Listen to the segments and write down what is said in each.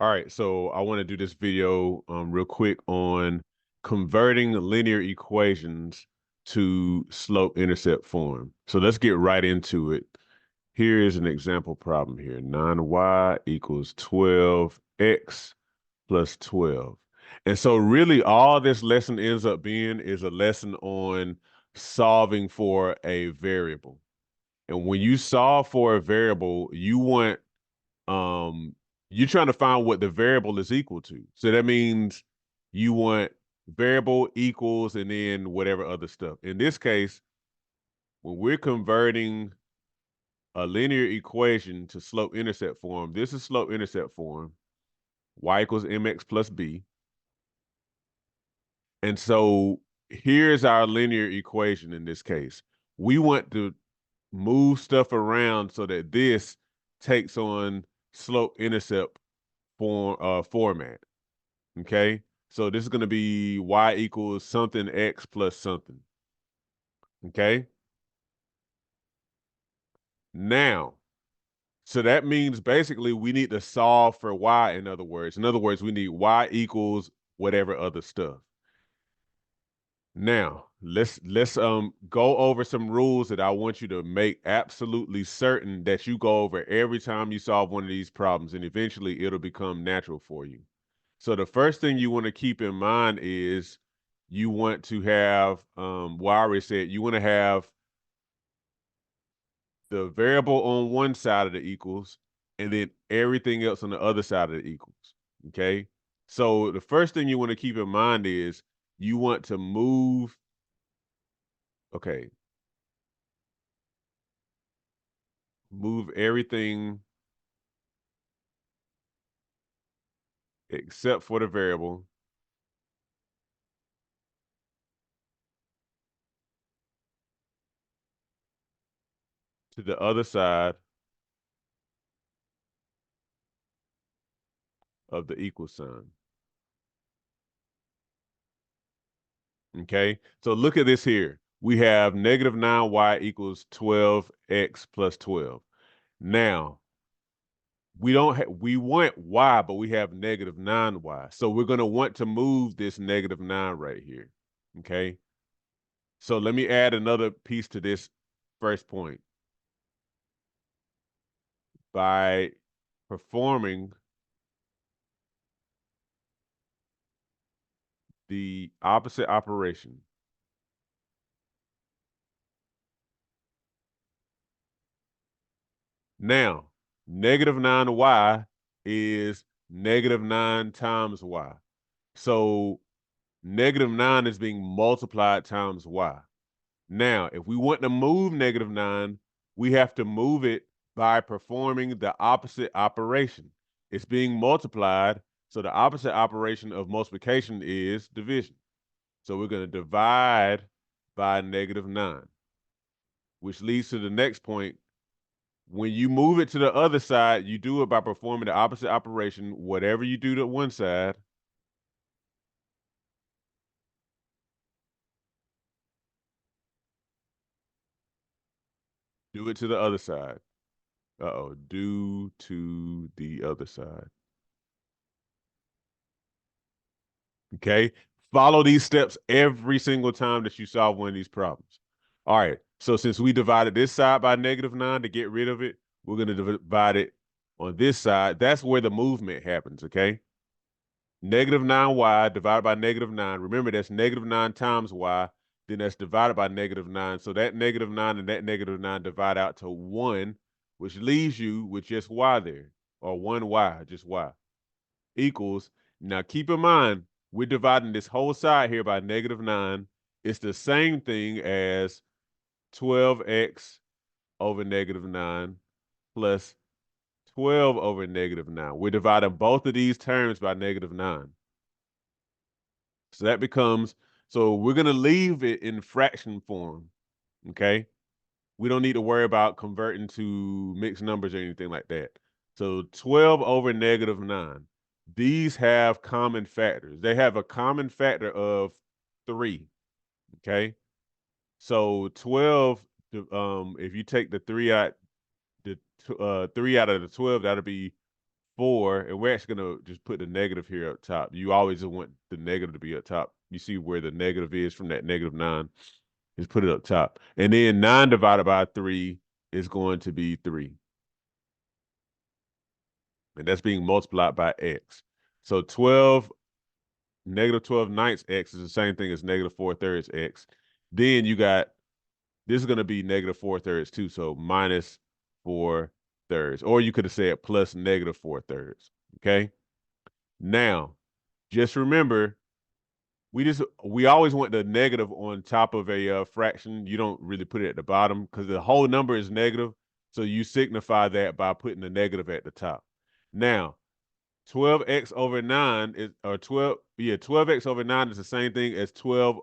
All right, so I want to do this video real quick on converting linear equations to slope-intercept form. So let's get right into it. Here is an example problem here. 9y equals 12x plus 12. And so really all this lesson ends up being is a lesson on solving for a variable. And when you solve for a variable, um you're trying to find what the variable is equal to. So that means you want variable equals and then whatever other stuff. In this case, when we're converting a linear equation to slope-intercept form, this is slope-intercept form, y equals mx plus b. And so here's our linear equation in this case. We want to move stuff around so that this takes on slope-intercept format. Okay. So this is going to be y equals something x plus something. Okay. Now, so that means basically we need to solve for y, in other words. In other words, we need y equals whatever other stuff. Now, let's go over some rules that I want you to make absolutely certain that you go over every time you solve one of these problems, and eventually it'll become natural for you. So the first thing you want to keep in mind is you want to have, well, I already said, you want to have the variable on one side of the equals and then everything else on the other side of the equals, okay? So the first thing you want to keep in mind is you want to move, okay, move everything except for the variable to the other side of the equal sign. Okay, so look at this here. We have negative 9y equals 12x plus 12. Now, we want y, but we have negative 9y. So we're going to want to move this negative 9 right here. Okay, so let me add another piece to this first point. By performing the opposite operation, now, negative 9y is negative 9 times y. So negative 9 is being multiplied times y. Now, if we want to move negative 9, we have to move it by performing the opposite operation. It's being multiplied, so the opposite operation of multiplication is division. So we're going to divide by negative 9, which leads to the next point. When you move it to the other side, you do it by performing the opposite operation. Whatever you do to one side, do it to the other side. Uh-oh, do to the other side. Okay? Follow these steps every single time that you solve one of these problems. All right, so since we divided this side by negative 9 to get rid of it, we're going to divide it on this side. That's where the movement happens, okay? Negative 9y divided by negative 9. Remember, that's negative 9 times y. Then that's divided by negative 9. So that negative 9 and that negative 9 divide out to 1, which leaves you with just y there, or 1y, just y, equals. Now, keep in mind, we're dividing this whole side here by negative 9. It's the same thing as 12x over negative 9 plus 12 over negative 9. We're dividing both of these terms by negative 9. So that becomes, so we're going to leave it in fraction form, okay? We don't need to worry about converting to mixed numbers or anything like that. So 12 over negative 9. These have common factors. They have a common factor of 3, okay? So 12, if you take the 3 out, the 3 out of the 12, that'll be 4, and we're actually going to just put the negative here up top. You always want the negative to be up top. You see where the negative is from that -9. Just put it up top. And then 9 divided by 3 is going to be 3. And that's being multiplied by x. So 12, -12 ninths x is the same thing as -4 thirds x. Then you got, this is going to be -4 thirds too, so -4 thirds. Or you could have said plus -4 thirds, okay? Now, just remember, we always want the negative on top of a fraction. You don't really put it at the bottom because the whole number is negative, so you signify that by putting the negative at the top. Now, 12x over 9 is, or 12x over 9 is the same thing as 12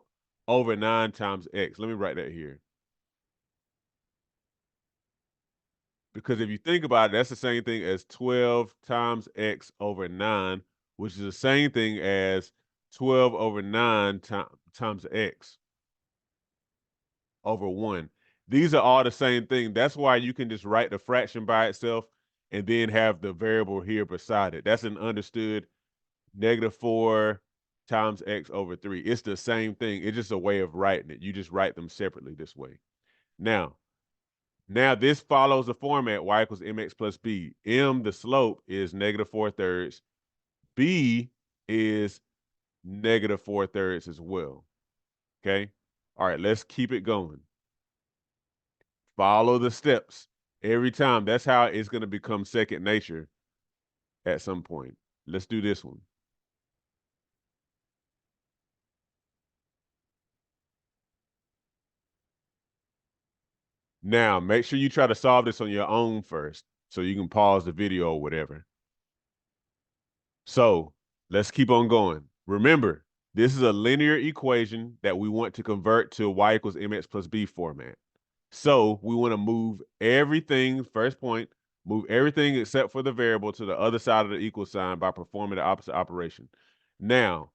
over 9 times x. Let me write that here. Because if you think about it, that's the same thing as 12 times x over 9, which is the same thing as 12 over 9 times x over 1. These are all the same thing. That's why you can just write the fraction by itself and then have the variable here beside it. That's an understood -4 times x over 3. It's the same thing. It's just a way of writing it. You just write them separately this way. Now this follows the format y equals mx plus b. M, the slope, is -4 thirds. B is -4 thirds as well. Okay? All right, let's keep it going. Follow the steps every time. That's how it's going to become second nature at some point. Let's do this one. Now, make sure you try to solve this on your own first so you can pause the video or whatever. So let's keep on going. Remember, this is a linear equation that we want to convert to y equals mx plus b format. So we want to move everything, first point, move everything except for the variable to the other side of the equal sign by performing the opposite operation. Now,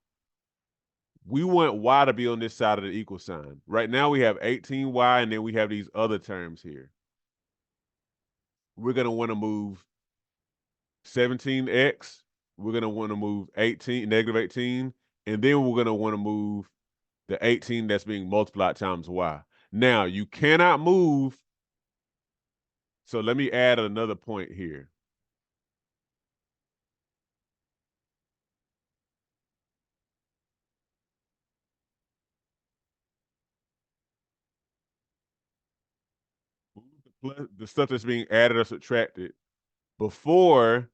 we want y to be on this side of the equal sign. Right now we have 18y, and then we have these other terms here. We're going to want to move 17x. We're going to want to move -18, and then we're going to want to move the 18 that's being multiplied times y. Now, you cannot move, so let me add another point here. The stuff that's being added or subtracted before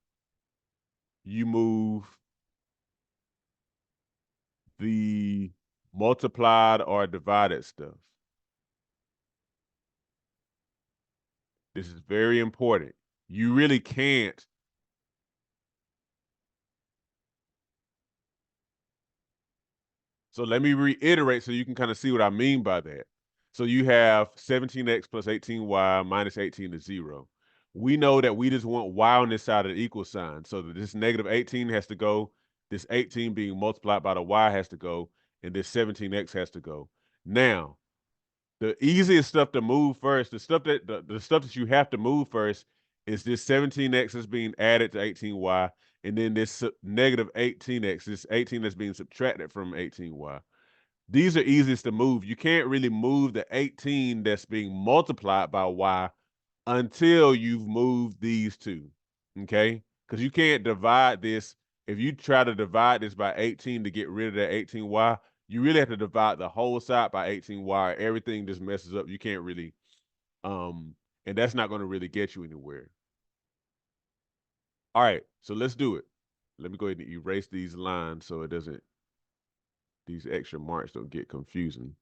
you move the multiplied or divided stuff. This is very important. You really can't. So let me reiterate so you can kind of see what I mean by that. So you have 17x plus 18y minus 18 is 0. We know that we just want y on this side of the equal sign. So that this -18 has to go, this 18 being multiplied by the y has to go, and this 17x has to go. Now, the easiest stuff to move first, the stuff that you have to move first is this 17x is being added to 18y, and then this -18x, this 18 that's being subtracted from 18y. These are easiest to move. You can't really move the 18 that's being multiplied by y until you've moved these two, okay? Because you can't divide this. If you try to divide this by 18 to get rid of that 18y, you really have to divide the whole side by 18y. Everything just messes up. You can't really, and that's not going to really get you anywhere. All right, so let's do it. Let me go ahead and erase these lines so it doesn't, these extra marks don't get confusing.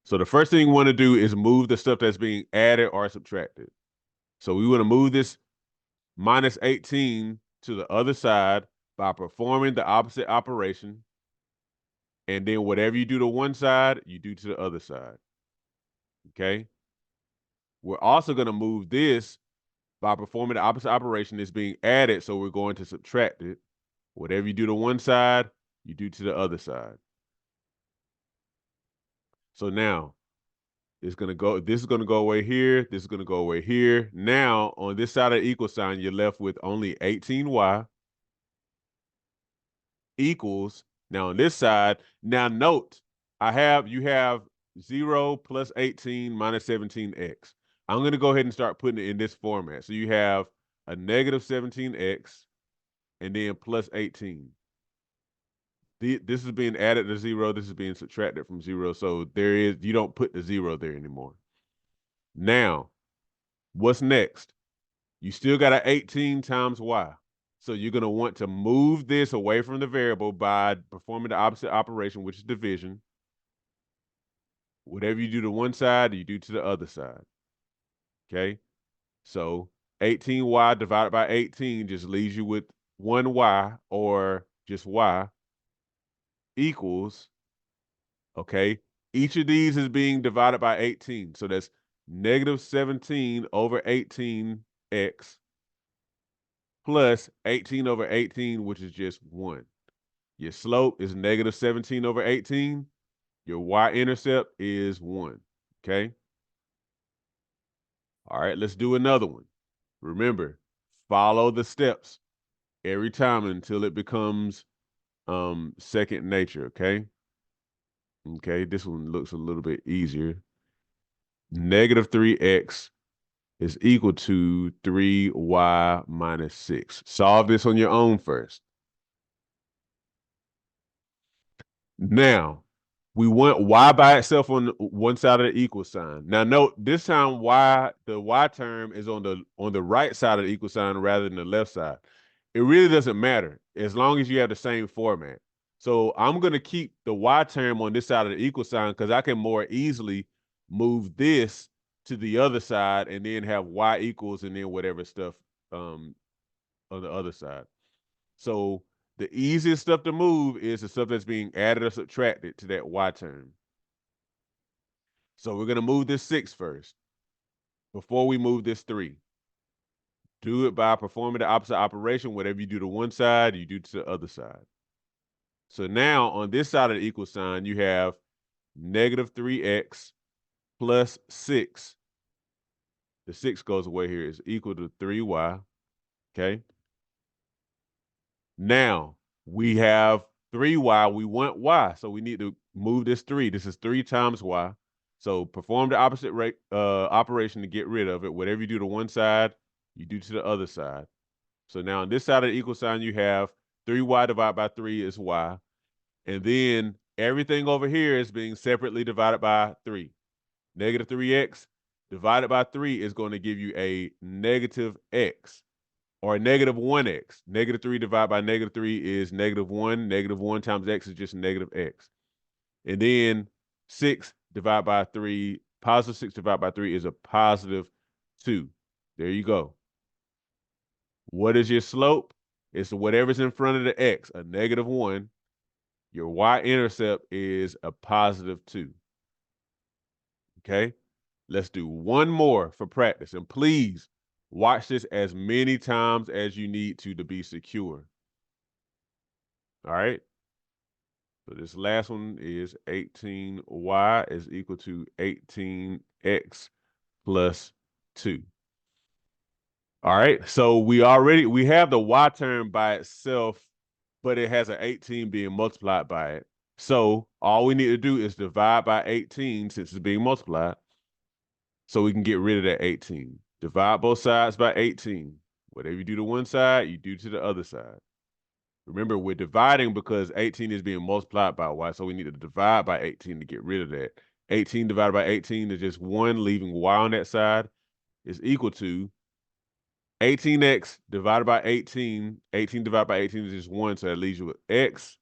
So the first thing we want to do is move the stuff that's being added or subtracted. So we want to move this -18 to the other side by performing the opposite operation. And then whatever you do to one side, you do to the other side. Okay? We're also going to move this by performing the opposite operation. It's being added, so we're going to subtract it. Whatever you do to one side, you do to the other side. So now, It's going to go, this is going to go away here. This is going to go away here. Now, on this side of the equal sign, you're left with only 18y equals, now on this side, now note, you have 0 plus 18 minus 17x. I'm going to go ahead and start putting it in this format. So you have a negative 17x and then plus 18. This is being added to 0. This is being subtracted from 0. So you don't put the 0 there anymore. Now, what's next? You still got an 18 times y. So you're going to want to move this away from the variable by performing the opposite operation, which is division. Whatever you do to one side, you do to the other side. Okay? So 18y divided by 18 just leaves you with 1y, or just y, equals, okay? Each of these is being divided by 18. So that's negative 17 over 18x plus 18 over 18, which is just 1. Your slope is negative 17 over 18. Your y-intercept is 1, okay? All right, let's do another one. Remember, follow the steps every time until it becomes second nature, okay? Okay, this one looks a little bit easier. Negative 3x is equal to 3y minus 6. Solve this on your own first. Now, we want y by itself on one side of the equal sign. Now note, this time the y term is on the right side of the equal sign rather than the left side. It really doesn't matter as long as you have the same format. So I'm going to keep the y term on this side of the equal sign because I can more easily move this to the other side and then have y equals and then whatever stuff on the other side. So the easiest stuff to move is the stuff that's being added or subtracted to that y term. So we're going to move this 6 first before we move this 3. Do it by performing the opposite operation. Whatever you do to one side, you do to the other side. So now on this side of the equal sign, you have negative 3x plus 6. The 6 goes away here. Is equal to 3y, okay? Now, we have 3y. We want y, so we need to move this 3. This is 3 times y. So perform the opposite operation to get rid of it. Whatever you do to one side, you do to the other side. So now on this side of the equal sign, you have 3y divided by 3 is y. And then everything over here is being separately divided by 3. Negative 3x divided by 3 is going to give you a negative x, or a negative 1x. Negative 3 divided by negative 3 is negative 1. Negative 1 times x is just negative x. And then 6 divided by 3, positive 6 divided by 3 is a positive 2. There you go. What is your slope? It's whatever's in front of the x, a negative 1. Your y-intercept is a positive 2. Okay? Let's do one more for practice. And please watch this as many times as you need to be secure. All right? So this last one is 18y is equal to 18x plus 2. All right, so we have the y term by itself, but it has an 18 being multiplied by it. So all we need to do is divide by 18 since it's being multiplied, so we can get rid of that 18. Divide both sides by 18. Whatever you do to one side, you do to the other side. Remember, we're dividing because 18 is being multiplied by y, so we need to divide by 18 to get rid of that. 18 divided by 18 is just 1, leaving y on that side, is equal to 18x divided by 18. 18 divided by 18 is just 1, so that leaves you with x.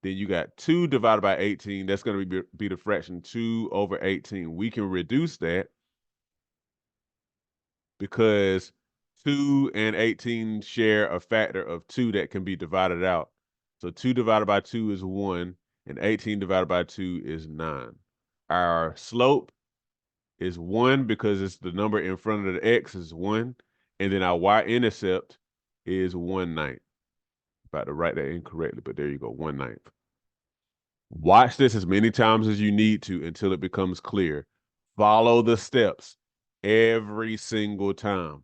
Then you got 2 divided by 18. That's going to be the fraction 2 over 18. We can reduce that because 2 and 18 share a factor of 2 that can be divided out. So 2 divided by 2 is 1, and 18 divided by 2 is 9. Our slope is 1 because it's the number in front of the x is 1, and then our y-intercept is 1/9. About to write that incorrectly, but there you go, 1/9. Watch this as many times as you need to until it becomes clear. Follow the steps every single time.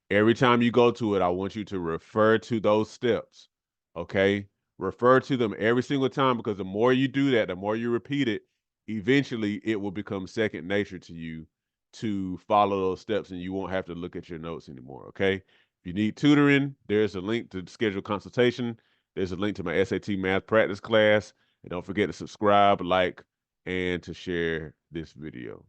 Every time you go to it, I want you to refer to those steps. Okay? Refer to them every single time, because the more you do that, the more you repeat it, eventually it will become second nature to you to follow those steps, and you won't have to look at your notes anymore. Okay? If you need tutoring, there's a link to schedule consultation. There's a link to my SAT math practice class. And don't forget to subscribe, like, and to share this video.